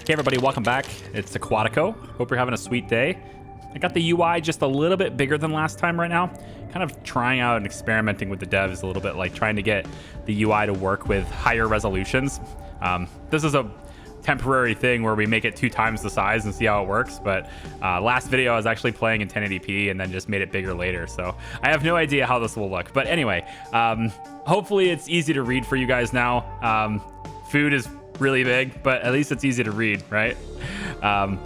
Okay, everybody, welcome back. It's Aquatico. Hope you're having a sweet day. I got the UI just a little bit bigger than last time right now. Kind of trying out and experimenting with the devs a little bit, like trying to get the UI to work with higher resolutions. This is a temporary thing where we make it 2 times the size and see how it works. But last video I was actually playing in 1080p and then just made it bigger later. So I have no idea how this will look. But anyway, hopefully it's easy to read for you guys now. Food is really big, but at least it's easy to read, right?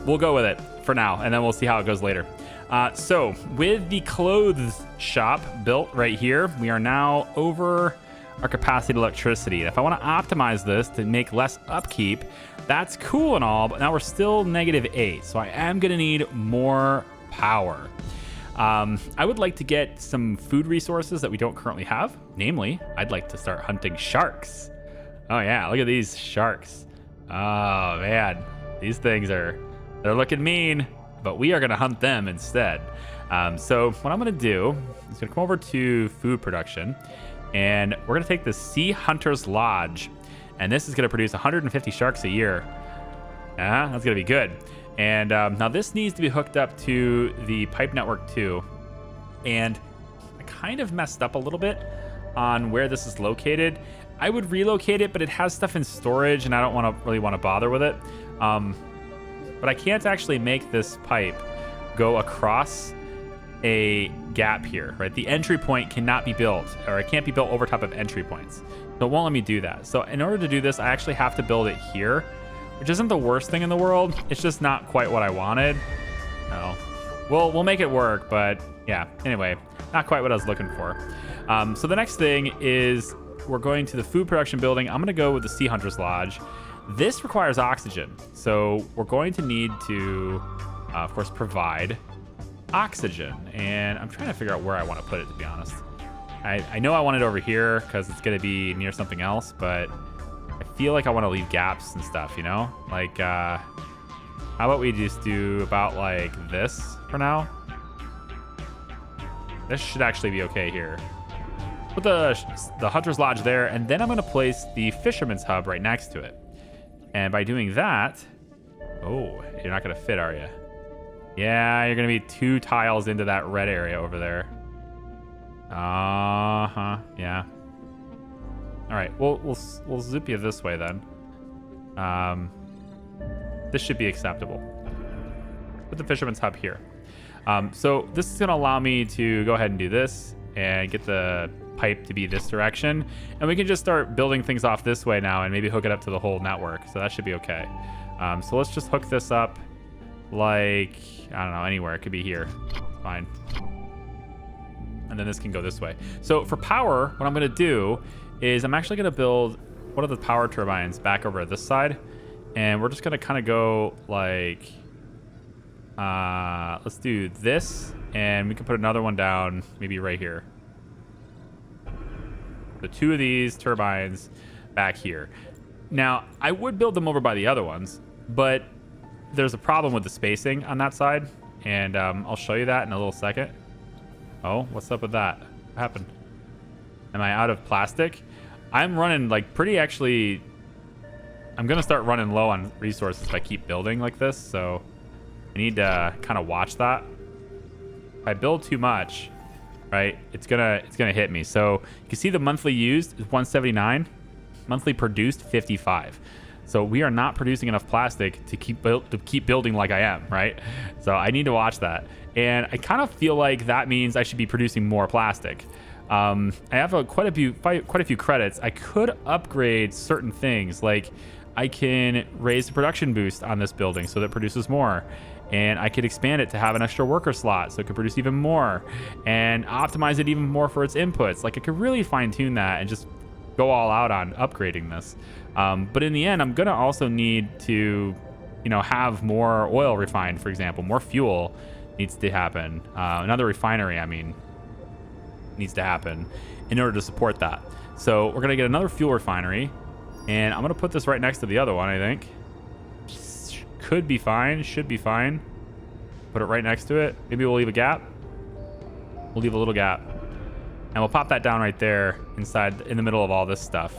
We'll go with it for now, and then we'll see how it goes later. So with the clothes shop built right here, we are now over our capacity to electricity. If I want to optimize this to make less upkeep, that's cool and all, but now we're still -8, so I am going to need more power. I would like to get some food resources that we don't currently have. Namely, I'd like to start hunting sharks. Oh yeah, look at these sharks. Oh man, these things they're looking mean, but we are gonna hunt them instead. So what I'm gonna do is gonna come over to food production, and we're gonna take the Sea Hunter's Lodge, and this is gonna produce 150 sharks a year. That's gonna be good. And now this needs to be hooked up to the pipe network too. And I kind of messed up a little bit on where this is located. I would relocate it, but it has stuff in storage, and I don't really want to bother with it. But I can't actually make this pipe go across a gap here, right? The entry point cannot be built, or it can't be built over top of entry points. So it won't let me do that. So in order to do this, I actually have to build it here, which isn't the worst thing in the world. It's just not quite what I wanted. No, we'll make it work, but yeah. Anyway, not quite what I was looking for. So the next thing is we're going to the food production building. I'm going to go with the Sea Hunter's Lodge. This requires oxygen, so we're going to need to, of course, provide oxygen. And I'm trying to figure out where I want to put it, to be honest. I know I want it over here because it's going to be near something else, but I feel like I want to leave gaps and stuff, you know? Like, how about we just do about like this for now? This should actually be okay here. Put the Hunter's Lodge there, and then I'm going to place the Fisherman's Hub right next to it. And by doing that... Oh, you're not going to fit, are you? Yeah, you're going to be 2 tiles into that red area over there. Yeah. All right, we'll zip you this way then. This should be acceptable. Put the Fisherman's Hub here. So this is going to allow me to go ahead and do this and get the pipe to be this direction, and we can just start building things off this way now and maybe hook it up to the whole network, so that should be okay. So let's just hook this up like, I don't know, anywhere. It could be here. Fine. And then this can go this way. So for power, what I'm going to do is I'm actually going to build one of the power turbines back over at this side, and we're just going to kind of go like, let's do this, and we can put another one down maybe right here. The 2 of these turbines back here. Now, I would build them over by the other ones, but there's a problem with the spacing on that side, and I'll show you that in a little second. Oh, what's up with that? What happened? Am I out of plastic? I'm running like pretty actually... I'm going to start running low on resources if I keep building like this, so I need to kind of watch that. If I build too much... right, it's gonna hit me. So you can see the monthly used is 179, monthly produced 55. So we are not producing enough plastic to keep building like I am, right? So I need to watch that, and I kind of feel like that means I should be producing more plastic. I have quite a few credits. I could upgrade certain things, like I can raise the production boost on this building so that it produces more. And I could expand it to have an extra worker slot so it could produce even more, and optimize it even more for its inputs. Like I could really fine tune that and just go all out on upgrading this. But in the end, I'm going to also need to, you know, have more oil refined, for example. More fuel needs to happen. Another refinery, I mean, needs to happen in order to support that. So we're going to get another fuel refinery, and I'm going to put this right next to the other one, I think. Could be fine, should be fine. Put it right next to it. Maybe we'll leave a gap. We'll leave a little gap. And we'll pop that down right there inside, in the middle of all this stuff.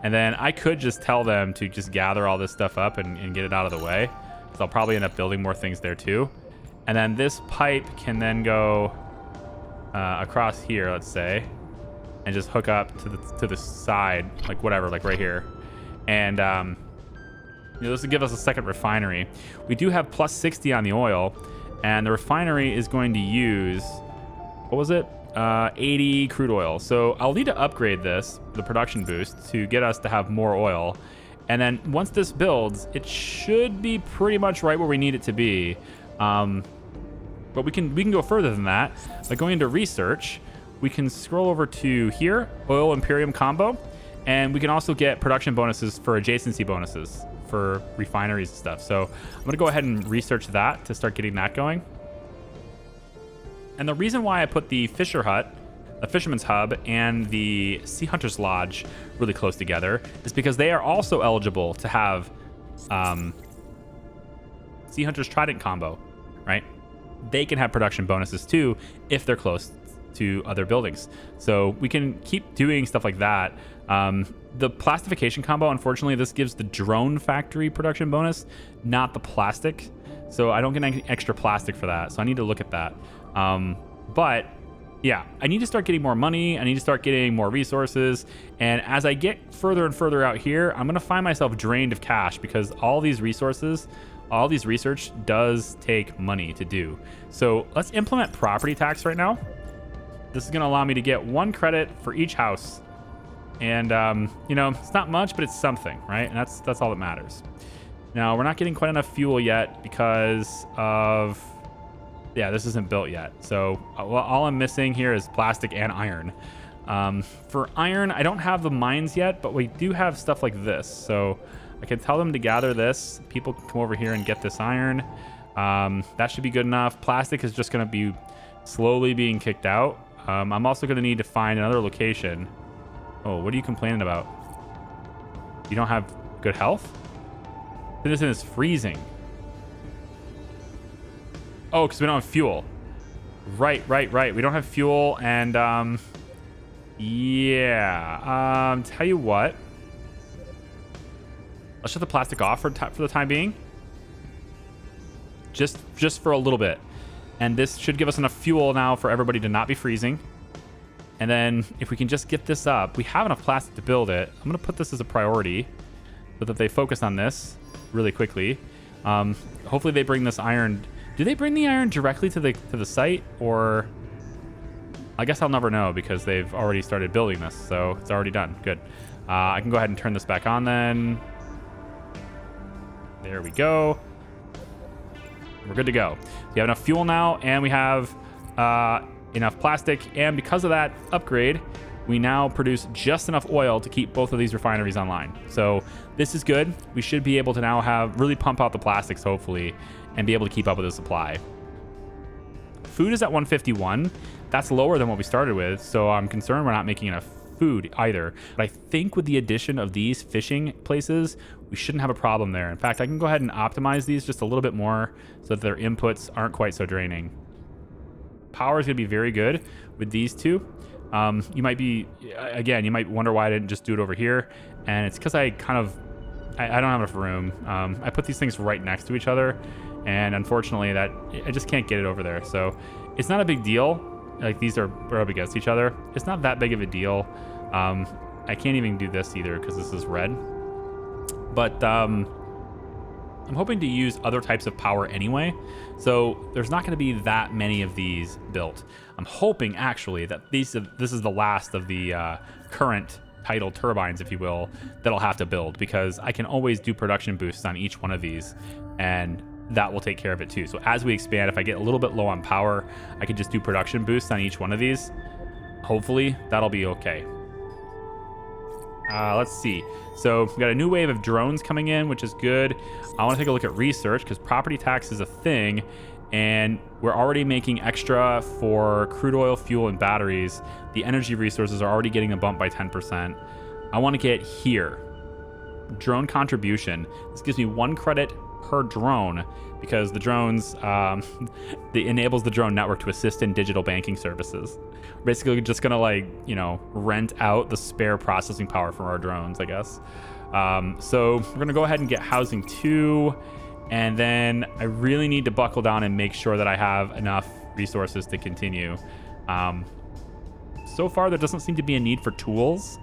And then I could just tell them to just gather all this stuff up and get it out of the way. So I'll probably end up building more things there too. And then this pipe can then go across here, let's say, and just hook up to the side, like whatever, like right here. And this will give us a second refinery. We do have plus 60 on the oil, and the refinery is going to use, what was it? 80 crude oil. So I'll need to upgrade this, the production boost, to get us to have more oil. And then once this builds, it should be pretty much right where we need it to be. But we can go further than that. By going into research, we can scroll over to here, oil Imperium combo, and we can also get production bonuses for adjacency bonuses for refineries and stuff. So I'm gonna go ahead and research that to start getting that going. And the reason why I put the Fisher Hut, the Fisherman's Hub, and the Sea Hunter's Lodge really close together is because they are also eligible to have Sea Hunter's Trident combo, right? They can have production bonuses too if they're close to other buildings. So we can keep doing stuff like that. The plastification combo, unfortunately, this gives the drone factory production bonus, not the plastic. So I don't get any extra plastic for that. So I need to look at that. But yeah, I need to start getting more money. I need to start getting more resources. And as I get further and further out here, I'm going to find myself drained of cash because all these resources, all these research does take money to do. So let's implement property tax right now. This is going to allow me to get 1 credit for each house. And, it's not much, but it's something, right? And that's all that matters. Now, we're not getting quite enough fuel yet because of... Yeah, this isn't built yet. So all I'm missing here is plastic and iron. For iron, I don't have the mines yet, but we do have stuff like this. So I can tell them to gather this. People can come over here and get this iron. That should be good enough. Plastic is just going to be slowly being kicked out. I'm also going to need to find another location. Oh, what are you complaining about? You don't have good health? Citizen is freezing. Oh, because we don't have fuel. Right. We don't have fuel, and yeah. Tell you what. Let's shut the plastic off for the time being. Just for a little bit. And this should give us enough fuel now for everybody to not be freezing. And then if we can just get this up, we have enough plastic to build it. I'm going to put this as a priority so that they focus on this really quickly. Hopefully they bring this iron. Do they bring the iron directly to the site, or I guess I'll never know because they've already started building this, so it's already done. Good. I can go ahead and turn this back on then. There we go. We're good to go. We have enough fuel now, and we have enough plastic, and because of that upgrade, we now produce just enough oil to keep both of these refineries online. So this is good. We should be able to now really pump out the plastics, hopefully, and be able to keep up with the supply. Food is at 151. That's lower than what we started with, so I'm concerned we're not making enough food either. But I think with the addition of these fishing places, we shouldn't have a problem there. In fact, I can go ahead and optimize these just a little bit more so that their inputs aren't quite so draining. Power is going to be very good with these two. You might wonder why I didn't just do it over here, and it's because I don't have enough room. I put these things right next to each other, and unfortunately I just can't get it over there. So it's not a big deal. Like, these are up against each other. It's not that big of a deal. I can't even do this either because this is red. But I'm hoping to use other types of power anyway, so there's not going to be that many of these built. I'm hoping actually that this is the last of the current tidal turbines, if you will, that I'll have to build, because I can always do production boosts on each one of these, and that will take care of it too. So as we expand, if I get a little bit low on power, I can just do production boosts on each one of these. Hopefully that'll be okay. Let's see. So we've got a new wave of drones coming in, which is good. I want to take a look at research because property tax is a thing, and we're already making extra for crude oil, fuel, and batteries. The energy resources are already getting a bump by 10%. I want to get here. drone contribution. This gives me 1 credit per drone because the drones, it enables the drone network to assist in digital banking services. We're basically just gonna like, you know, rent out the spare processing power from our drones, I guess. So we're gonna go ahead and get housing 2, and then I really need to buckle down and make sure that I have enough resources to continue. So far, there doesn't seem to be a need for tools.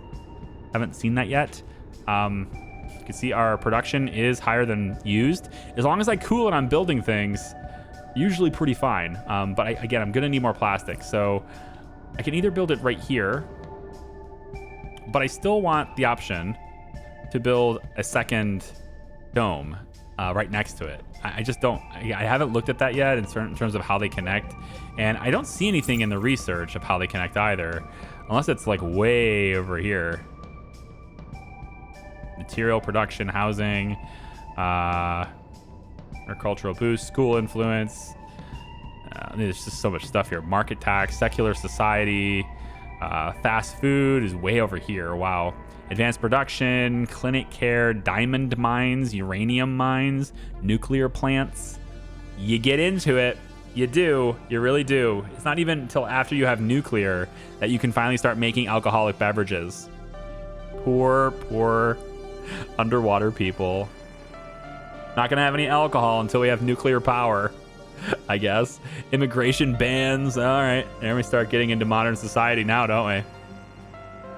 Haven't seen that yet. You can see our production is higher than used. As long as I cool it on building things, usually pretty fine. But again, I'm gonna need more plastic. So I can either build it right here, but I still want the option to build a second dome right next to it. I just don't, I haven't looked at that yet in terms of how they connect. And I don't see anything in the research of how they connect either, unless it's like way over here. Material production, housing, agricultural boost, school influence. There's just so much stuff here. Market tax, secular society, fast food is way over here. Wow. Advanced production, clinic care, diamond mines, uranium mines, nuclear plants. You get into it. You do. You really do. It's not even until after you have nuclear that you can finally start making alcoholic beverages. Poor underwater people. Not gonna have any alcohol until we have nuclear power, I guess. Immigration bans. All right, there we start getting into modern society now, don't we?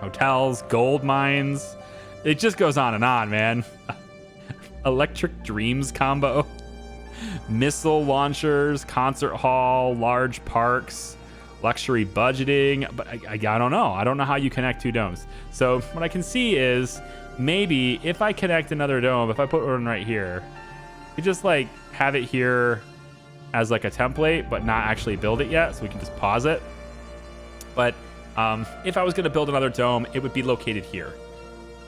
Hotels, gold mines. It just goes on and on, man. Electric Dreams combo. Missile launchers, concert hall, large parks, luxury budgeting. But I don't know. I don't know how you connect 2 domes. So what I can see is maybe if I connect another dome, if I put one right here, you just like have it here as like a template, but not actually build it yet. So we can just pause it. But if I was going to build another dome, it would be located here.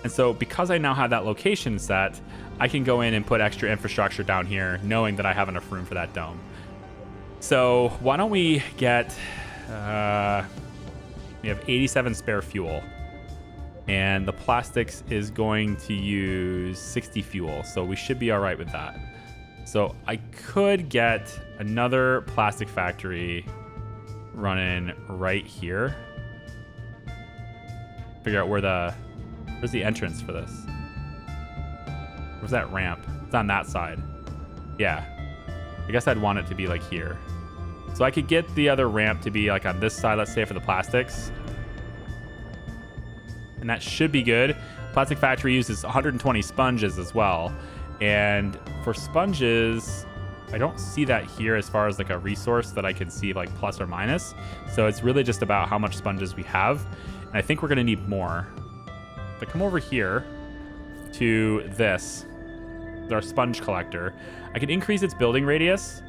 And so because I now have that location set, I can go in and put extra infrastructure down here, knowing that I have enough room for that dome. So why don't we get, we have 87 spare fuel, and the plastics is going to use 60 fuel. So we should be all right with that. So I could get another plastic factory running right here. Figure out where's the entrance for this? Where's that ramp? It's on that side. Yeah. I guess I'd want it to be like here. So I could get the other ramp to be like on this side, let's say for the plastics. And that should be good. Plastic factory uses 120 sponges as well. And for sponges, I don't see that here as far as like a resource that I can see like plus or minus. So it's really just about how much sponges we have. And I think we're gonna need more. If I come over here to this, our sponge collector, I can increase its building radius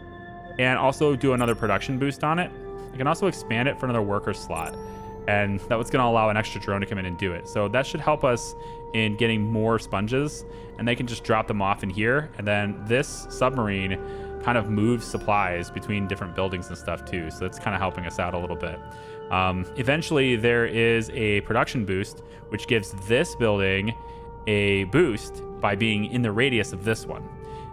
and also do another production boost on it. I can also expand it for another worker slot. And that was gonna allow an extra drone to come in and do it. So that should help us in getting more sponges, and they can just drop them off in here. And then this submarine kind of moves supplies between different buildings and stuff too. So that's kind of helping us out a little bit. Eventually there is a production boost, which gives this building a boost by being in the radius of this one.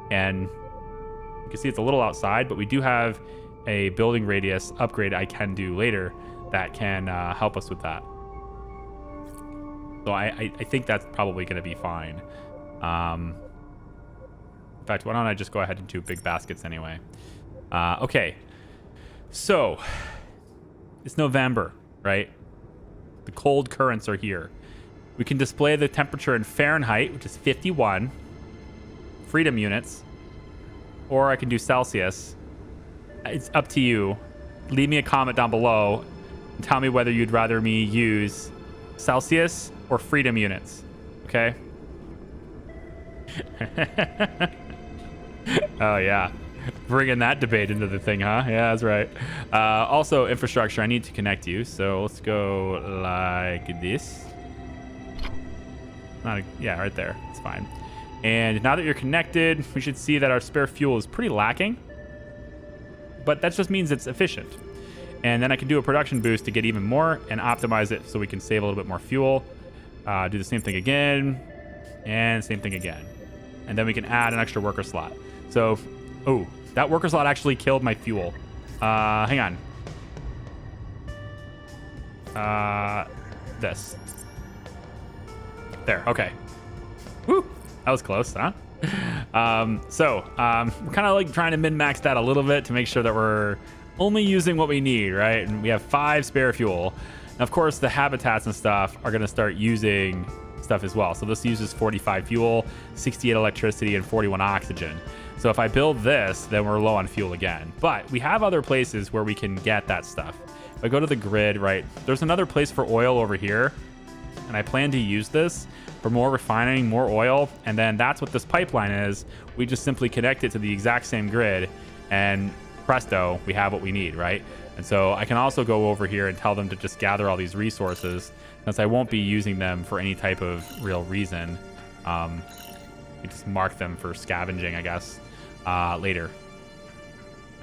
And you can see it's a little outside, but we do have a building radius upgrade I can do later that can help us with that. So I think that's probably going to be fine. In fact, why don't I just go ahead and do big baskets anyway? Okay, so it's November, right? The cold currents are here. We can display the temperature in Fahrenheit, which is 51 freedom units, or I can do Celsius. It's up to you. Leave me a comment down below and tell me whether you'd rather me use Celsius or freedom units, okay? Oh, yeah. Bringing that debate into the thing, huh? Yeah, that's right. Also, infrastructure, I need to connect you. So let's go like this. Yeah, right there. It's fine. And now that you're connected, we should see that our spare fuel is pretty lacking. But that just means it's efficient. And then I can do a production boost to get even more and optimize it so we can save a little bit more fuel. Do the same thing again. And same thing again. And then we can add an extra worker slot. So, oh, that worker slot actually killed my fuel. Hang on. This. There, okay. Woo! That was close, huh? We're kind of like trying to min-max that a little bit to make sure that we're only using what we need, right? And we have 5 spare fuel. And of course, the habitats and stuff are going to start using stuff as well. So this uses 45 fuel, 68 electricity, and 41 oxygen. So if I build this, then we're low on fuel again. But we have other places where we can get that stuff. If I go to the grid, right, there's another place for oil over here. And I plan to use this for more refining, more oil. And then that's what this pipeline is. We just simply connect it to the exact same grid and presto, we have what we need, right? And so I can also go over here and tell them to just gather all these resources, since I won't be using them for any type of real reason. We just mark them for scavenging, I guess, later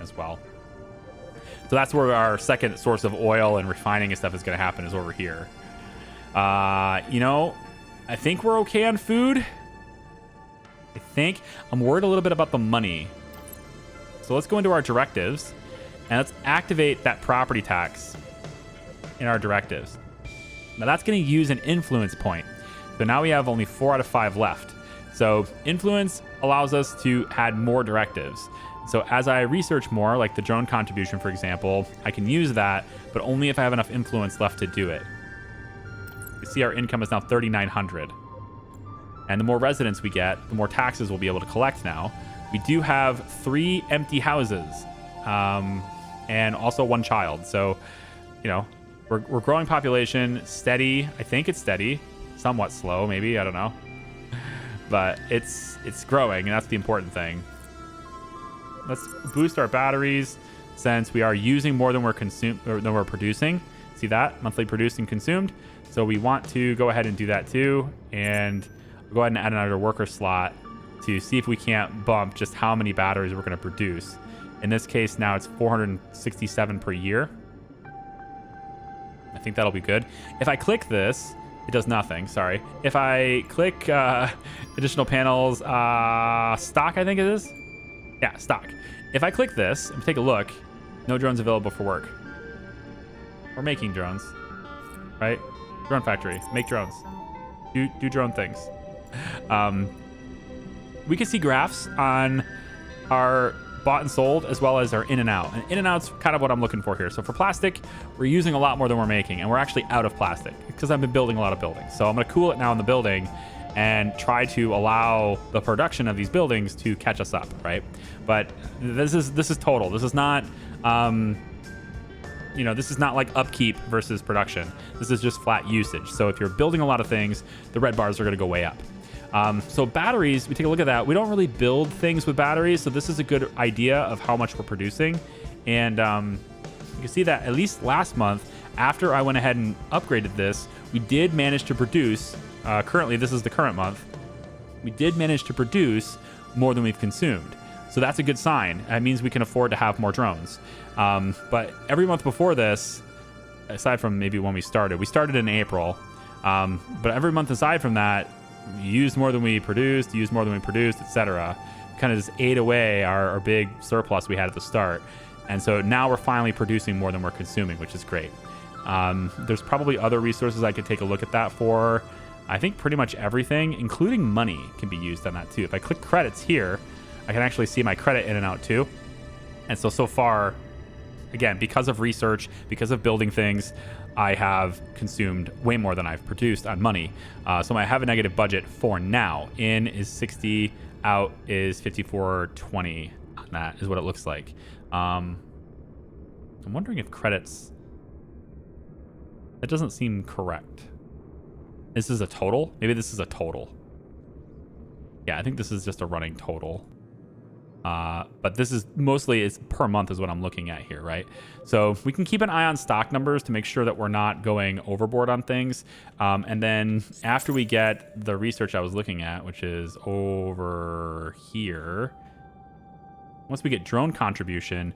as well. So that's where our second source of oil and refining and stuff is going to happen, is over here. You know, I think we're okay on food. I think I'm worried a little bit about the money. So let's go into our directives and let's activate that property tax in our directives. Now that's going to use an influence point. So now we have only 4 out of 5 left. So influence allows us to add more directives. So as I research more, like the drone contribution, for example, I can use that, but only if I have enough influence left to do it. You see our income is now 3,900. And the more residents we get, the more taxes we'll be able to collect now. We do have 3 empty houses and also 1 child. So, you know, we're growing population, steady. I think it's steady, somewhat slow, maybe, I don't know. But it's growing, and that's the important thing. Let's boost our batteries since we are using more than we're producing. See that? Monthly produced and consumed. So we want to go ahead and do that too. And go ahead and add another worker slot to see if we can't bump just how many batteries we're going to produce. In this case, now it's 467 per year. I think that'll be good. If I click this, it does nothing. Sorry. If I click additional panels, stock, I think it is. Yeah, stock. If I click this and take a look, no drones available for work. We're making drones, right? Drone factory, make drones. Do drone things. We can see graphs on our bought and sold as well as our in and out. And in and out's kind of what I'm looking for here. So for plastic, we're using a lot more than we're making, and we're actually out of plastic because I've been building a lot of buildings. So I'm going to cool it now in the building and try to allow the production of these buildings to catch us up, right? But this is total. This is not this is not like upkeep versus production. This is just flat usage. So if you're building a lot of things, the red bars are going to go way up. So batteries, we take a look at that. We don't really build things with batteries, so this is a good idea of how much we're producing. And you can see that at least last month, after I went ahead and upgraded this, we did manage to produce, currently this is the current month, we did manage to produce more than we've consumed. So that's a good sign. That means we can afford to have more drones. But every month before this, aside from maybe when we started in April, but every month aside from that, we used more than we produced, etc. Kind of just ate away our big surplus we had at the start. And so now we're finally producing more than we're consuming, which is great. There's probably other resources I could take a look at that for. I think pretty much everything, including money, can be used on that too. If I click credits here, I can actually see my credit in and out too. And so far, again, because of research, because of building things, I have consumed way more than I've produced on money. So I have a negative budget for now. In is 60, out is 54.20. That is what it looks like. I'm wondering if credits... That doesn't seem correct. This is a total? Maybe this is a total. Yeah, I think this is just a running total. But this is mostly, it's per month is what I'm looking at here, right? So we can keep an eye on stock numbers to make sure that we're not going overboard on things. And then after we get the research I was looking at, which is over here, once we get drone contribution,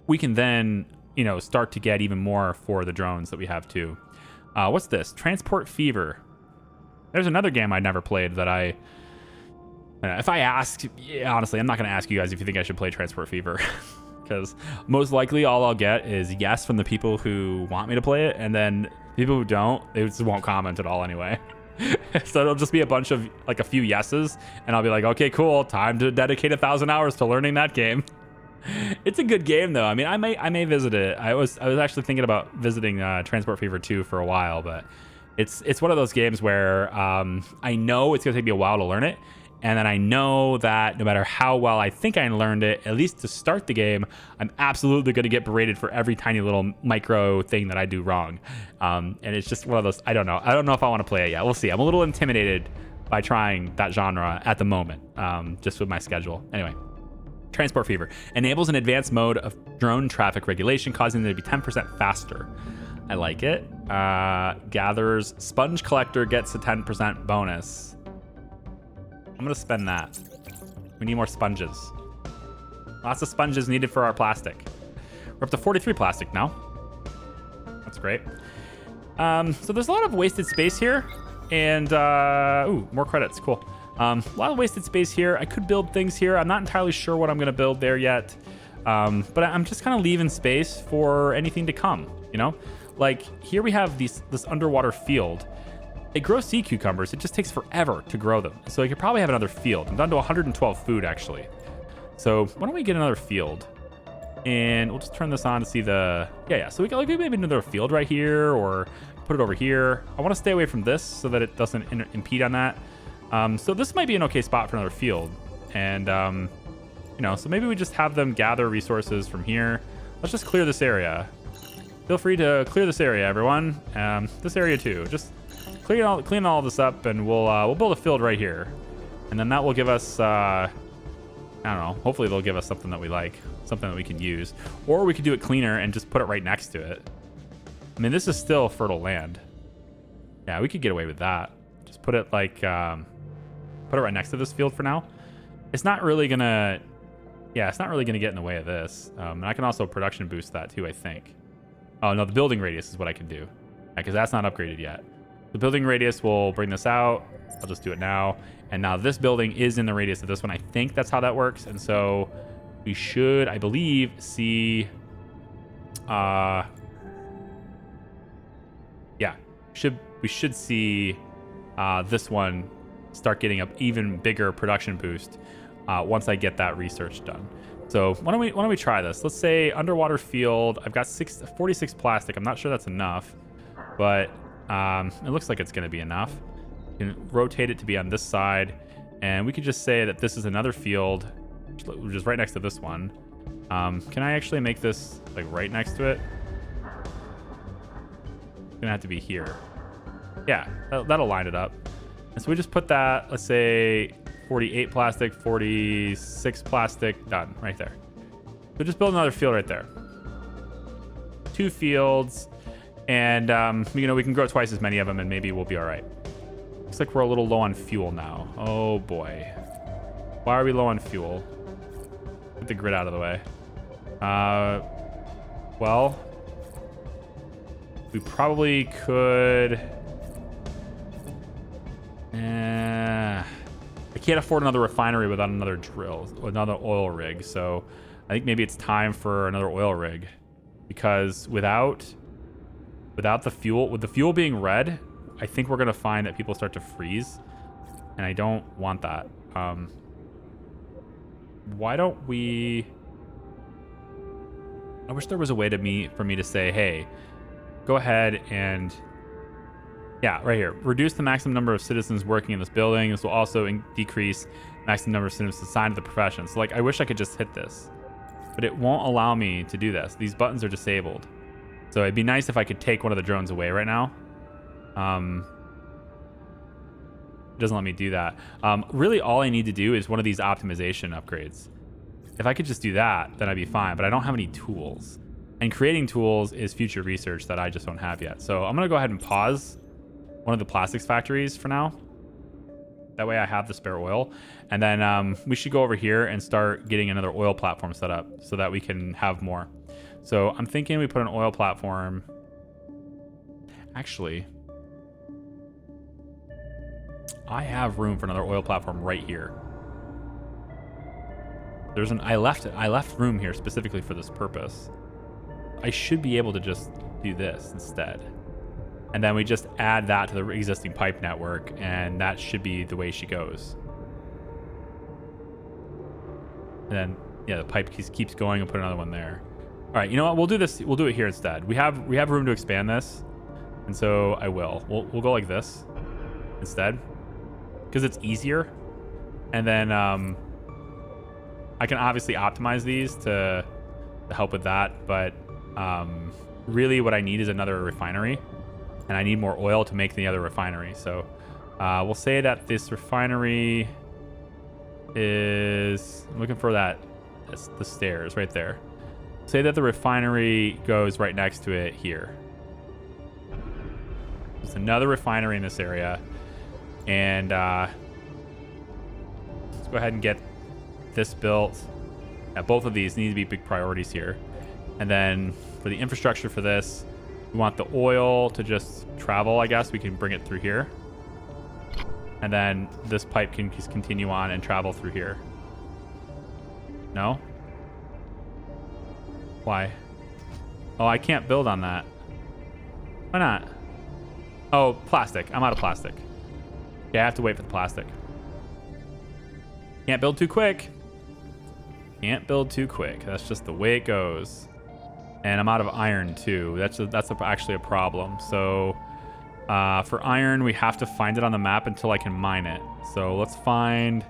we can then, start to get even more for the drones that we have too. What's this? Transport fever. There's another game I never played that if I asked, yeah, honestly, I'm not going to ask you guys if you think I should play Transport Fever. Because most likely all I'll get is yes from the people who want me to play it. And then people who don't, they just won't comment at all anyway. So it'll just be a bunch of like a few yeses. And I'll be like, okay, cool. Time to dedicate 1,000 hours to learning that game. It's a good game though. I mean, I may visit it. I was actually thinking about visiting Transport Fever 2 for a while, but it's one of those games where I know it's going to take me a while to learn it. And then I know that no matter how well I think I learned it, at least to start the game, I'm absolutely going to get berated for every tiny little micro thing that I do wrong. And it's just one of those, I don't know. I don't know if I want to play it yet. We'll see. I'm a little intimidated by trying that genre at the moment, just with my schedule. Anyway, Transport Fever enables an advanced mode of drone traffic regulation, causing them to be 10% faster. I like it. Gathers sponge collector gets a 10% bonus. I'm going to spend that. We need more sponges. Lots of sponges needed for our plastic. We're up to 43 plastic now. That's great. So there's a lot of wasted space here. And, ooh, more credits. Cool. A lot of wasted space here. I could build things here. I'm not entirely sure what I'm going to build there yet. But I'm just kind of leaving space for anything to come, you know? Like, here we have this underwater field. It grows sea cucumbers. It just takes forever to grow them. So I could probably have another field. I'm down to 112 food, actually. So why don't we get another field? And we'll just turn this on to see the... Yeah. So we can like maybe another field right here or put it over here. I want to stay away from this so that it doesn't impede on that. So this might be an okay spot for another field. And, you know, so maybe we just have them gather resources from here. Let's just clear this area. Feel free to clear this area, everyone. This area too. Just... clean all this up, and we'll build a field right here, and then that will give us I don't know. Hopefully, they'll give us something that we like, something that we can use, or we could do it cleaner and just put it right next to it. I mean, this is still fertile land. Yeah, we could get away with that. Just put it like put it right next to this field for now. It's not really gonna, yeah, it's not really gonna get in the way of this. And I can also production boost that too, I think. Oh no, the building radius is what I can do, because that's not upgraded yet. The building radius will bring this out. I'll just do it now. And now this building is in the radius of this one. I think that's how that works. And so we should, I believe, see... yeah. We should see this one start getting an even bigger production boost once I get that research done. So why don't we try this? Let's say underwater field. I've got 46 plastic. I'm not sure that's enough, but... it looks like it's going to be enough. You can rotate it to be on this side, and we could just say that this is another field, which is right next to this one. Can I actually make this like right next to it? It's going to have to be here. Yeah, that'll line it up. And so we just put that, let's say 48 plastic, 46 plastic, done right there. So just build another field right there. 2 fields. And, you know, we can grow twice as many of them and maybe we'll be all right. Looks like we're a little low on fuel now. Oh, boy. Why are we low on fuel? Get the grid out of the way. Well, we probably could... I can't afford another refinery without another drill, another oil rig. So I think maybe it's time for another oil rig. Because without the fuel, with the fuel being red, I think we're going to find that people start to freeze. And I don't want that. Why don't we... I wish there was a way for me to say, hey, go ahead and... Yeah, right here. Reduce the maximum number of citizens working in this building. This will also decrease maximum number of citizens assigned to the profession. So, like, I wish I could just hit this. But it won't allow me to do this. These buttons are disabled. So it'd be nice if I could take one of the drones away right now. It doesn't let me do that. Really, all I need to do is one of these optimization upgrades. If I could just do that, then I'd be fine. But I don't have any tools. And creating tools is future research that I just don't have yet. So I'm going to go ahead and pause one of the plastics factories for now. That way I have the spare oil. And then we should go over here and start getting another oil platform set up so that we can have more. So I'm thinking we put an oil platform. Actually, I have room for another oil platform right here. I left room here specifically for this purpose. I should be able to just do this instead. And then we just add that to the existing pipe network, and that should be the way she goes. And then, yeah, the pipe keeps going, and put another one there. All right, you know what? We'll do this. We'll do it here instead. We have room to expand this, and so I will. We'll go like this instead, because it's easier. And then I can obviously optimize these to help with that, but really what I need is another refinery, and I need more oil to make the other refinery. So we'll say that this refinery is, I'm looking for that, that's the stairs right there. Say that the refinery goes right next to it here. There's another refinery in this area, and let's go ahead and get this built. Yeah, both of these need to be big priorities here. And then for the infrastructure for this, we want the oil to just travel, I guess. We can bring it through here. And then this pipe can just continue on and travel through here. No? Why? Oh, I can't build on that. Why not? Oh, plastic. I'm out of plastic. Yeah, I have to wait for the plastic. Can't build too quick. Can't build too quick. That's just the way it goes. And I'm out of iron too. That's actually a problem. So for iron, we have to find it on the map until I can mine it. So let's find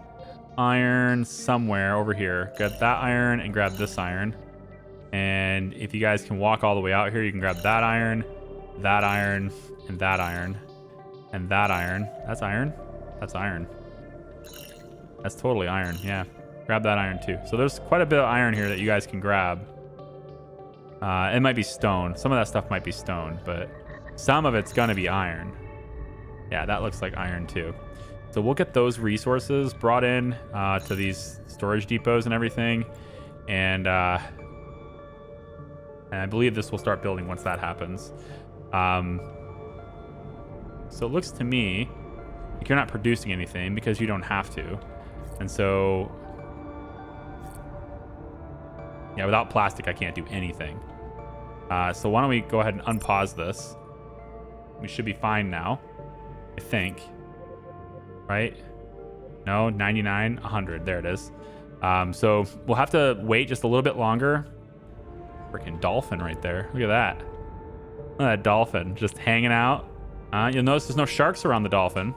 iron somewhere over here. Grab that iron and grab this iron. And if you guys can walk all the way out here, you can grab that iron, and that iron, and that iron. That's iron. That's iron. That's totally iron. Yeah. Grab that iron too. So there's quite a bit of iron here that you guys can grab. It might be stone. Some of that stuff might be stone, but some of it's going to be iron. Yeah, that looks like iron too. So we'll get those resources brought in to these storage depots and everything. And I believe this will start building once that happens. So it looks to me like you're not producing anything because you don't have to. And so, yeah, without plastic, I can't do anything. So why don't we go ahead and unpause this? We should be fine now, I think. Right? No, 99, 100. There it is. So we'll have to wait just a little bit longer. Freaking dolphin right there. Look at that. Look at that dolphin just hanging out. You'll notice there's no sharks around the dolphin.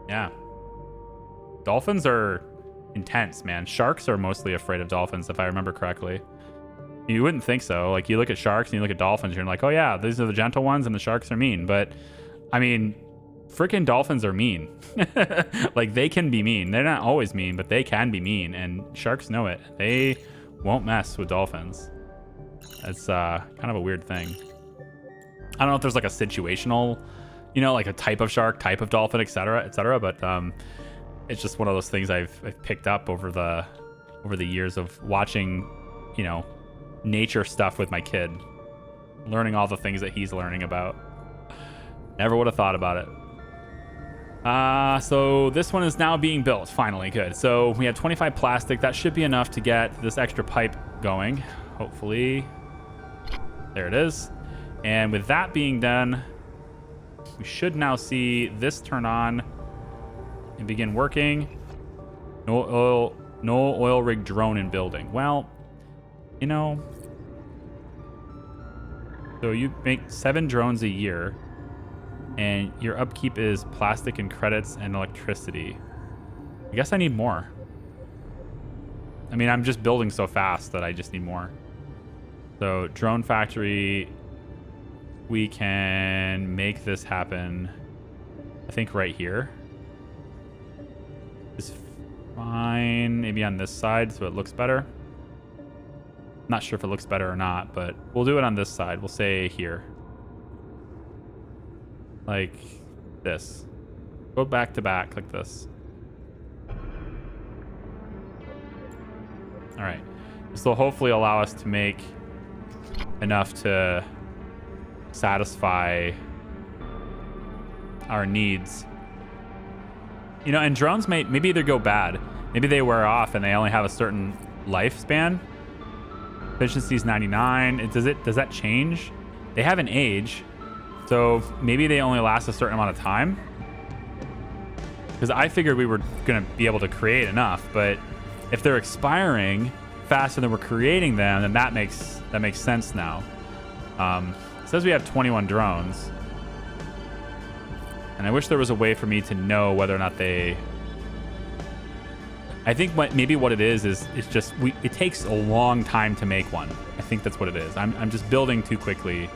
Yeah. Dolphins are intense, man. Sharks are mostly afraid of dolphins, if I remember correctly. You wouldn't think so. Like, you look at sharks and you look at dolphins, and you're like, oh yeah, these are the gentle ones and the sharks are mean. But, I mean, freaking dolphins are mean. Like, they can be mean. They're not always mean, but they can be mean, and sharks know it. They won't mess with dolphins. It's kind of a weird thing. I don't know if there's like a situational, you know, like a type of shark, type of dolphin, etc., but it's just one of those things I've picked up over the years of watching, you know, nature stuff with my kid, learning all the things that he's learning about. Never would have thought about it. So this one is now being built. Finally, good. So we have 25 plastic. That should be enough to get this extra pipe going. Hopefully, there it is. And with that being done, we should now see this turn on and begin working. No oil rig drone in building. Well, you know, so you make 7 drones a year, and your upkeep is plastic and credits and electricity. I guess I need more. I mean, I'm just building so fast that I just need more. So drone factory, we can make this happen, I think right here is fine. Maybe on this side so it looks better. Not sure if it looks better or not, but we'll do it on this side. We'll say here. Like this. Go back to back like this. All right. This will hopefully allow us to make enough to satisfy our needs You know, and drones maybe either go bad. Maybe they wear off and they only have a certain lifespan. Efficiency is 99. Does that change? They have an age. So maybe they only last a certain amount of time. Because I figured we were going to be able to create enough, but if they're expiring faster than we're creating them, then that makes sense now. It says we have 21 drones. And I wish there was a way for me to know whether or not they... I think maybe what it is it's just it takes a long time to make one. I think that's what it is. I'm just building too quickly.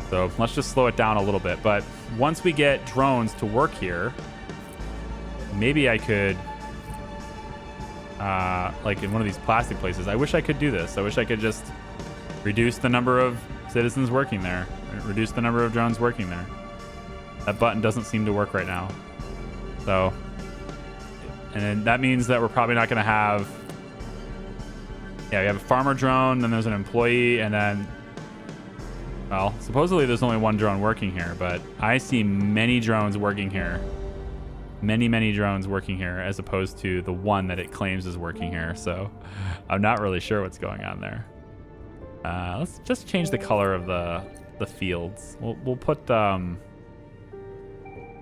So let's just slow it down a little bit. But once we get drones to work here, maybe I could, like in one of these plastic places, I wish I could do this. I wish I could just reduce the number of citizens working there, reduce the number of drones working there. That button doesn't seem to work right now. So, and then that means that we're probably not going to have, yeah, we have a farmer drone, then there's an employee, and then, well, supposedly there's only one drone working here, but I see many drones working here. Many drones working here as opposed to the one that it claims is working here. So I'm not really sure what's going on there. Let's just change the color of the fields. We'll put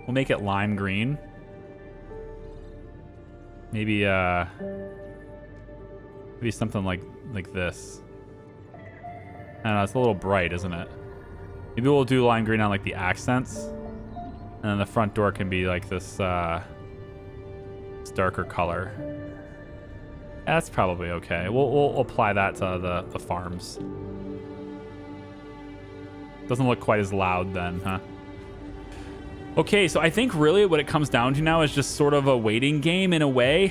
we'll make it lime green. Maybe something like this. I don't know, it's a little bright, isn't it? Maybe we'll do lime green on like the accents. And then the front door can be like this darker color. That's probably okay. We'll apply that to the farms. Doesn't look quite as loud then, huh? Okay, so I think really what it comes down to now is just sort of a waiting game in a way,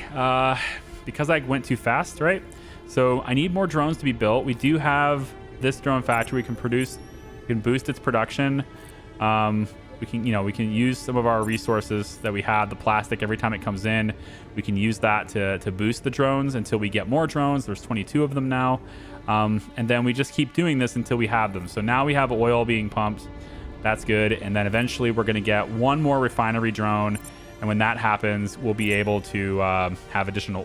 because I went too fast, right? So I need more drones to be built. We do have this drone factory. We can boost its production. We can use some of our resources that we have, the plastic, every time it comes in. We can use that to boost the drones until we get more drones. There's 22 of them now. And then we just keep doing this until we have them. So now we have oil being pumped. That's good. And then eventually we're going to get one more refinery drone. And when that happens, we'll be able to have additional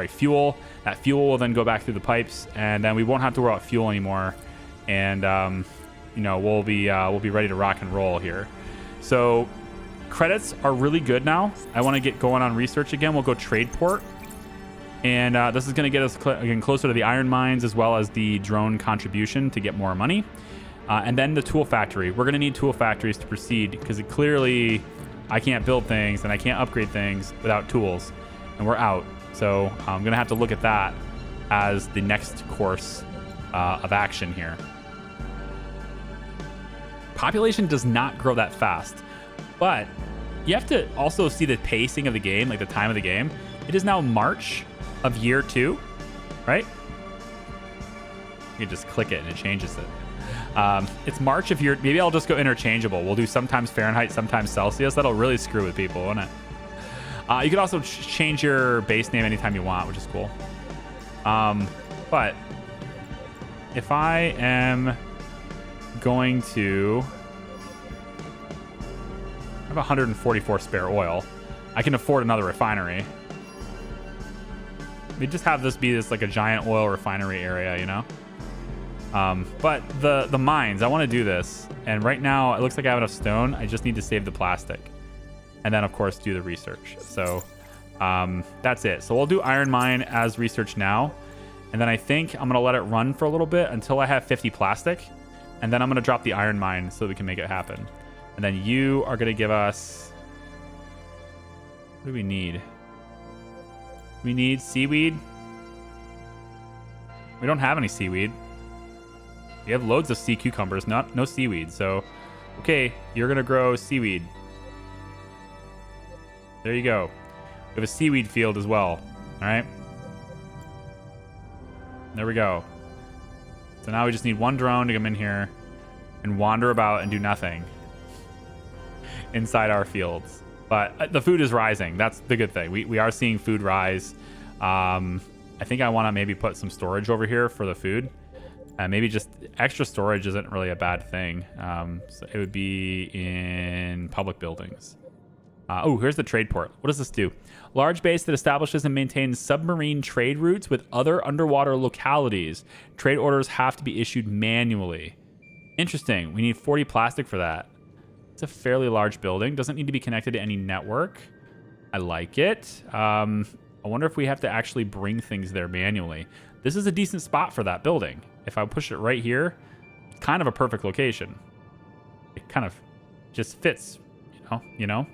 fuel. That fuel will then go back through the pipes, and then we won't have to worry about fuel anymore. And we'll be ready to rock and roll here. So credits are really good now. I want to get going on research again. We'll go trade port. And this is going to get us again closer to the iron mines as well as the drone contribution to get more money. And then the tool factory. We're going to need tool factories to proceed because clearly I can't build things and I can't upgrade things without tools. And we're out. So I'm going to have to look at that as the next course of action here. Population does not grow that fast, but you have to also see the pacing of the game, like the time of the game. It is now March of year 2, right? You can just click it and it changes it. It's March of year. Maybe I'll just go interchangeable. We'll do sometimes Fahrenheit, sometimes Celsius. That'll really screw with people, won't it? You can also change your base name anytime you want, which is cool. But if I am going to I have 144 spare oil. I can afford another refinery. We just have this be like a giant oil refinery area, you know? But the mines, I want to do this. And right now, it looks like I have enough stone. I just need to save the plastic. And then, of course, do the research. So that's it. So we'll do iron mine as research now. And then I think I'm going to let it run for a little bit until I have 50 plastic. And then I'm going to drop the iron mine so we can make it happen. And then you are going to give us... What do we need? We need seaweed. We don't have any seaweed. We have loads of sea cucumbers, no seaweed. So, okay, you're going to grow seaweed. There you go. We have a seaweed field as well. All right. There we go. So now we just need one drone to come in here and wander about and do nothing inside our fields. But the food is rising. That's the good thing. We are seeing food rise. I think I want to maybe put some storage over here for the food. Maybe just extra storage isn't really a bad thing. So it would be in public buildings. Oh, here's the trade port. What does this do? Large base that establishes and maintains submarine trade routes with other underwater localities. Trade orders have to be issued manually. Interesting. We need 40 plastic for that. It's a fairly large building. Doesn't need to be connected to any network. I like it. I wonder if we have to actually bring things there manually. This is a decent spot for that building. If I push it right here, it's kind of a perfect location. It kind of just fits, you know?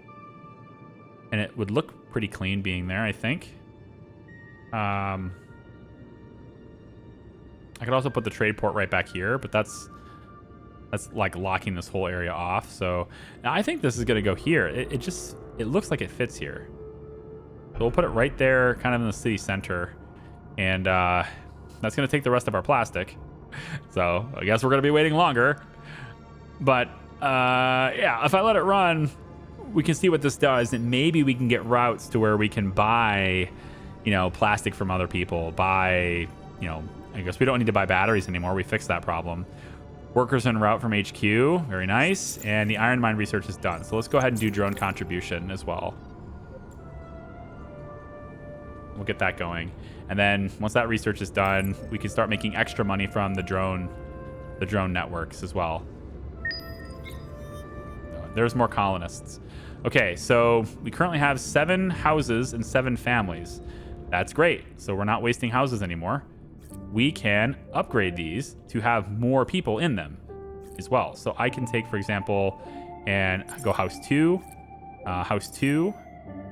And it would look pretty clean being there, I think. I could also put the trade port right back here, but that's like locking this whole area off. So now I think this is going to go here. It looks like it fits here. So we'll put it right there, kind of in the city center. And that's going to take the rest of our plastic. So I guess we're going to be waiting longer. But yeah, if I let it run, we can see what this does, and maybe we can get routes to where we can buy, plastic from other people. I guess we don't need to buy batteries anymore. We fixed that problem. Workers en route from HQ. Very nice. And the iron mine research is done. So let's go ahead and do drone contribution as well. We'll get that going. And then once that research is done, we can start making extra money from the drone networks as well. There's more colonists. Okay, so we currently have 7 houses and 7 families. That's great. So we're not wasting houses anymore. We can upgrade these to have more people in them as well. So I can take, for example, and go house 2. House 2.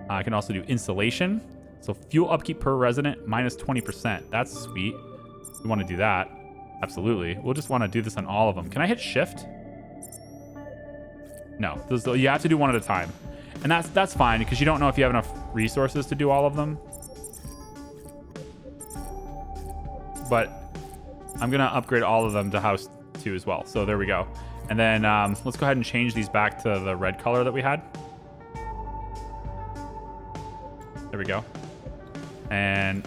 I can also do insulation. So fuel upkeep per resident minus 20%. That's sweet. We want to do that. Absolutely. We'll just want to do this on all of them. Can I hit shift? No, you have to do one at a time. And that's fine because you don't know if you have enough resources to do all of them. But I'm going to upgrade all of them to house 2 as well. So there we go. And then let's go ahead and change these back to the red color that we had. There we go. And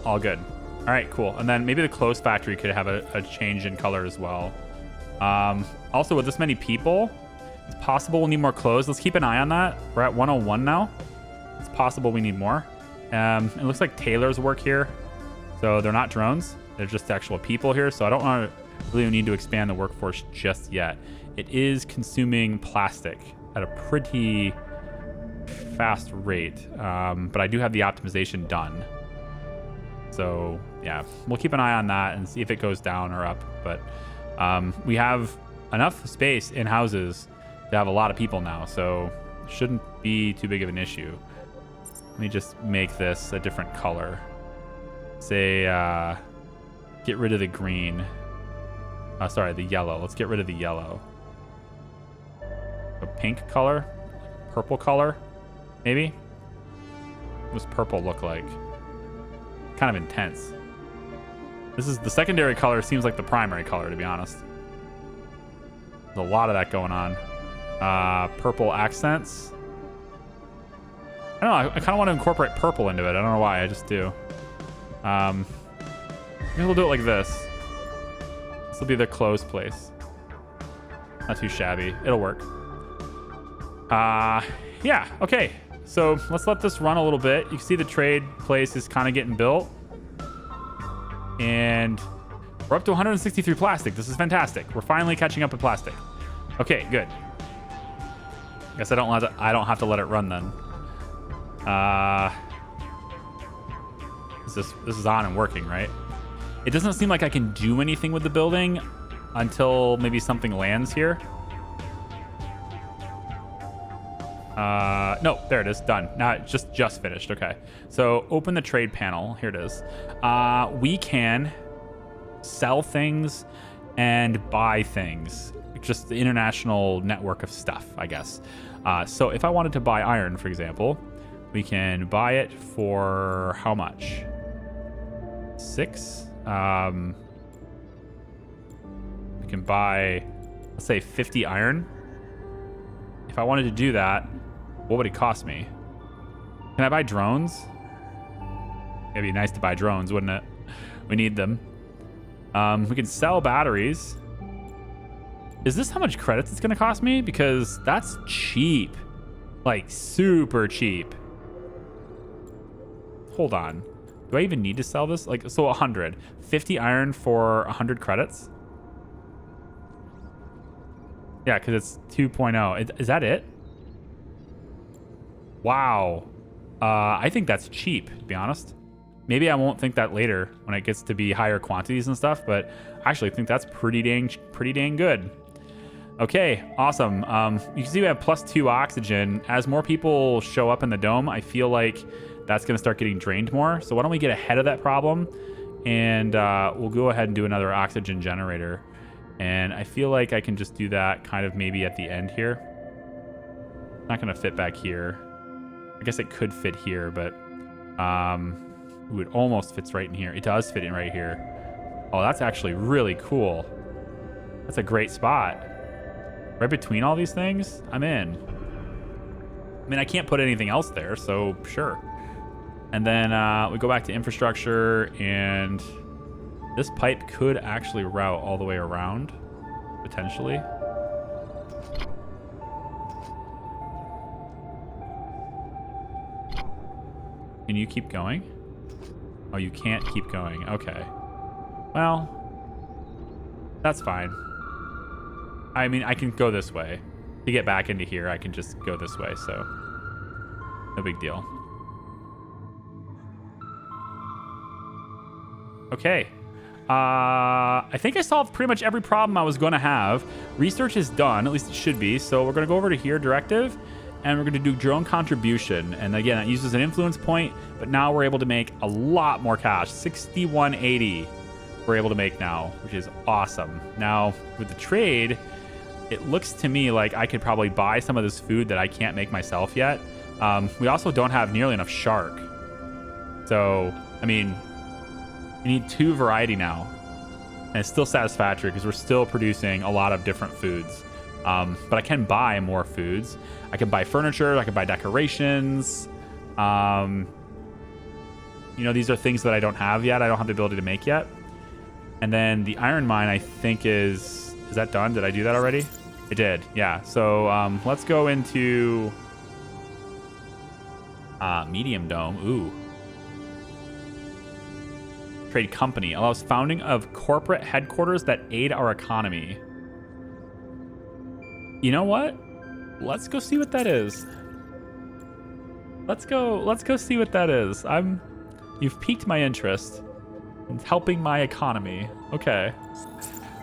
all good. All right, cool. And then maybe the clothes factory could have a change in color as well. Also, with this many people, it's possible we'll need more clothes. Let's keep an eye on that. We're at 101 now. It's possible we need more. It looks like tailors work here. So they're not drones. They're just actual people here. So I don't really need to expand the workforce just yet. It is consuming plastic at a pretty fast rate. But I do have the optimization done. So yeah, we'll keep an eye on that and see if it goes down or up. But we have enough space in houses to have a lot of people now. So it shouldn't be too big of an issue. Let me just make this a different color. Say, get rid of the green. Sorry, the yellow. Let's get rid of the yellow. A pink color? Purple color? Maybe? What does purple look like? Kind of intense. This is the secondary color, seems like the primary color, to be honest. There's a lot of that going on. Purple accents. I don't know. I kind of want to incorporate purple into it. I don't know why. I just do. Maybe we'll do it like this. This will be the clothes place. Not too shabby. It'll work. Yeah. Okay. So let's let this run a little bit. You can see the trade place is kind of getting built. And we're up to 163 plastic. This is fantastic. We're finally catching up with plastic. Okay, good. Guess I don't have to let it run then. This is on and working, right? It doesn't seem like I can do anything with the building until maybe something lands here. No, there it is. Done. Now it just finished. Okay. So open the trade panel. Here it is. We can sell things and buy things. Just the international network of stuff, I guess. So if I wanted to buy iron, for example, we can buy it for how much? 6. We can buy, let's say 50 iron. If I wanted to do that, what would it cost me? Can I buy drones? It'd be nice to buy drones, wouldn't it? We need them. We can sell batteries. Is this how much credits it's going to cost me? Because that's cheap. Like super cheap. Hold on. Do I even need to sell this? Like, so 100. 50 iron for 100 credits? Yeah, because it's 2.0. Is that it? Wow. I think that's cheap, to be honest. Maybe I won't think that later when it gets to be higher quantities and stuff, but I actually think that's pretty dang good. Okay, awesome. You can see we have +2 oxygen. As more people show up in the dome, I feel like that's going to start getting drained more. So why don't we get ahead of that problem, and we'll go ahead and do another oxygen generator. And I feel like I can just do that kind of maybe at the end here. Not going to fit back here. I guess it could fit here, but ooh, it almost fits right in here. It does fit in right here. Oh, that's actually really cool. That's a great spot. Right between all these things, I'm in. I mean, I can't put anything else there, so sure. And then we go back to infrastructure, and this pipe could actually route all the way around, potentially. Can you keep going? Oh, you can't keep going. Okay. Well, that's fine. I mean, I can go this way. To get back into here, I can just go this way, so no big deal. Okay. I think I solved pretty much every problem I was going to have. Research is done, at least it should be. So we're going to go over to here, directive, and we're going to do drone contribution. And again, it uses an influence point, but now we're able to make a lot more cash. 6180 we're able to make now, which is awesome. Now, with the trade, it looks to me like I could probably buy some of this food that I can't make myself yet. We also don't have nearly enough shark. So, I mean, we need 2 variety now. And it's still satisfactory because we're still producing a lot of different foods. But I can buy more foods. I can buy furniture. I can buy decorations. You know, these are things that I don't have yet. I don't have the ability to make yet. And then the iron mine, I think is that done? Did I do that already? It did. Yeah. So let's go into medium dome. Ooh. Trade company allows founding of corporate headquarters that aid our economy. You know what? Let's go see what that is. Let's go see what that is. You've piqued my interest. It's helping my economy. Okay.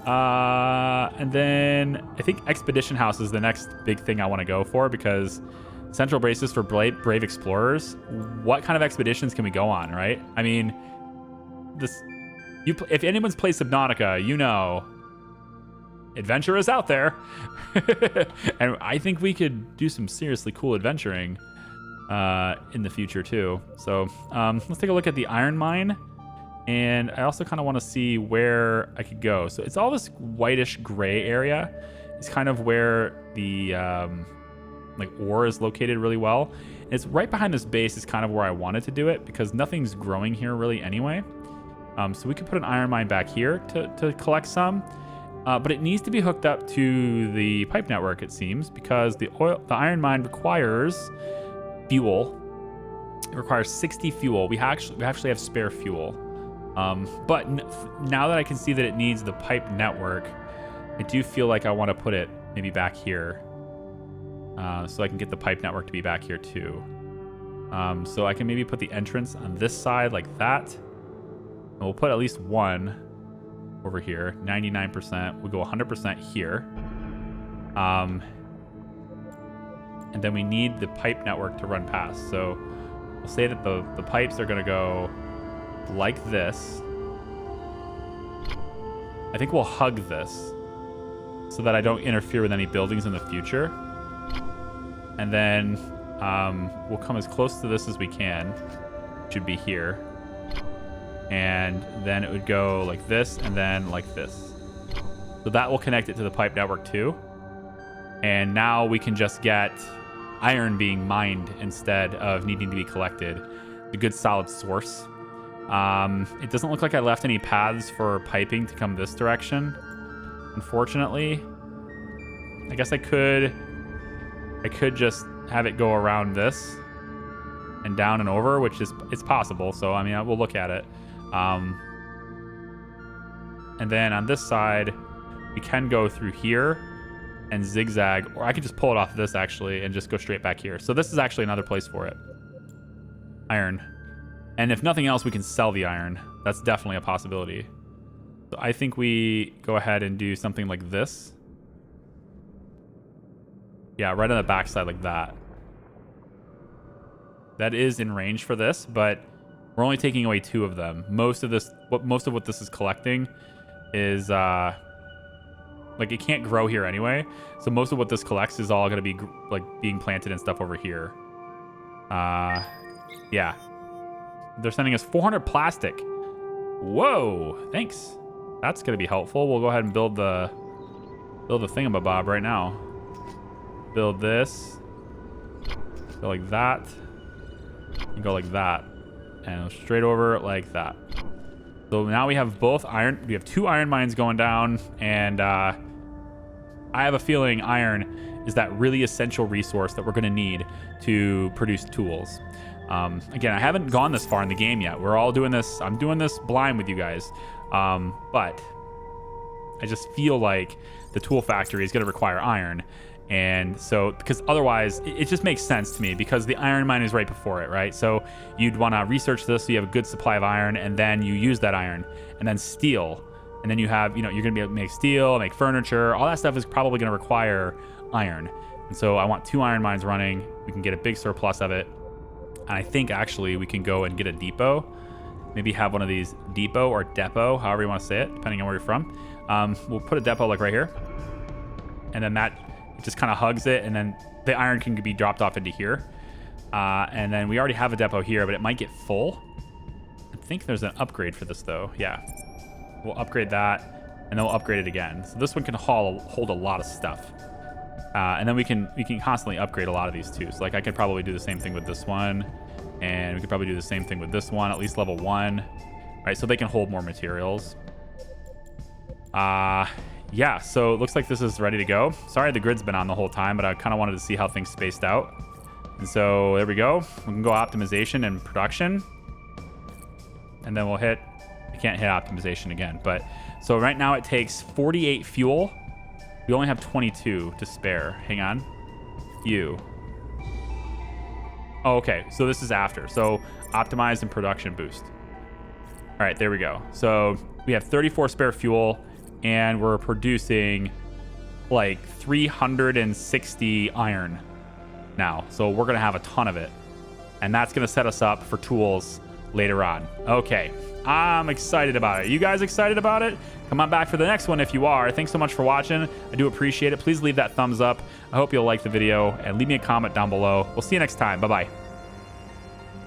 And then I think Expedition House is the next big thing I want to go for, because central bases for brave explorers. What kind of expeditions can we go on, right? I mean, if anyone's played Subnautica, you know, adventure is out there. And I think we could do some seriously cool adventuring in the future too. So let's take a look at the iron mine. And I also kind of want to see where I could go. So it's all this whitish gray area. It's kind of where the like ore is located really well. And it's right behind this base is kind of where I wanted to do it, because nothing's growing here really anyway. So we could put an iron mine back here to collect some. But it needs to be hooked up to the pipe network, it seems, because the iron mine requires fuel. It requires 60 fuel. We actually have spare fuel. But now that I can see that it needs the pipe network, I do feel like I want to put it maybe back here, so I can get the pipe network to be back here too. So I can maybe put the entrance on this side like that. And we'll put at least one over here. 99%. We'll go 100% here. And then we need the pipe network to run past. So we'll say that the pipes are going to go like this. I think we'll hug this so that I don't interfere with any buildings in the future. And then we'll come as close to this as we can. Should be here. And then it would go like this and then like this. So that will connect it to the pipe network too. And now we can just get iron being mined instead of needing to be collected. A good solid source. It doesn't look like I left any paths for piping to come this direction, unfortunately. I guess I could just have it go around this and down and over, which is, it's possible. So, I mean, we'll look at it. And then on this side, we can go through here and zigzag, or I could just pull it off this actually and just go straight back here. So this is actually another place for it. Iron. And if nothing else, we can sell the iron. That's definitely a possibility. So I think we go ahead and do something like this. Yeah, right on the backside like that. That is in range for this, but we're only taking away 2 of them. Most of what this is collecting is like it can't grow here anyway. So most of what this collects is all gonna be like being planted and stuff over here. Yeah. They're sending us 400 plastic. Whoa, thanks. That's gonna be helpful. We'll go ahead and build the thingamabob right now. Build this. Go like that. And go like that. And straight over like that. So now we have both iron. We have 2 iron mines going down, and I have a feeling iron is that really essential resource that we're going to need to produce tools. Again, I haven't gone this far in the game yet. We're all doing this. I'm doing this blind with you guys, but I just feel like the tool factory is going to require iron. And so, because otherwise it just makes sense to me, because the iron mine is right before it, right? So you'd want to research this so you have a good supply of iron, and then you use that iron, and then steel, and then you have, you know, you're going to be able to make steel, make furniture. All that stuff is probably going to require iron. And so I want 2 iron mines running. We can get a big surplus of it. And I think actually we can go and get a depot, maybe have one of these depot or depot, however you want to say it, depending on where you're from. We'll put a depot like right here, and then that just kind of hugs it, and then the iron can be dropped off into here. And then we already have a depot here, but it might get full. I think there's an upgrade for this though. Yeah, we'll upgrade that, and then we'll upgrade it again. So this one can hold a lot of stuff. And then we can constantly upgrade a lot of these too. So like I could probably do the same thing with this one, and we could probably do the same thing with this one, at least level 1, right? So they can hold more materials. Yeah, so it looks like this is ready to go. Sorry the grid's been on the whole time, but I kind of wanted to see how things spaced out. And so there we go. We can go optimization and production. And then we'll hit, I can't hit optimization again. But so right now it takes 48 fuel. We only have 22 to spare. Hang on. Oh, okay. So this is after. So optimize and production boost. All right, there we go. So we have 34 spare fuel, and we're producing like 360 iron now. So we're going to have a ton of it, and that's going to set us up for tools later on. Okay, I'm excited about it. You guys excited about it? Come on back for the next one if you are. Thanks so much for watching. I do appreciate it. Please leave that thumbs up. I hope you'll like the video, and leave me a comment down below. We'll see you next time. Bye-bye.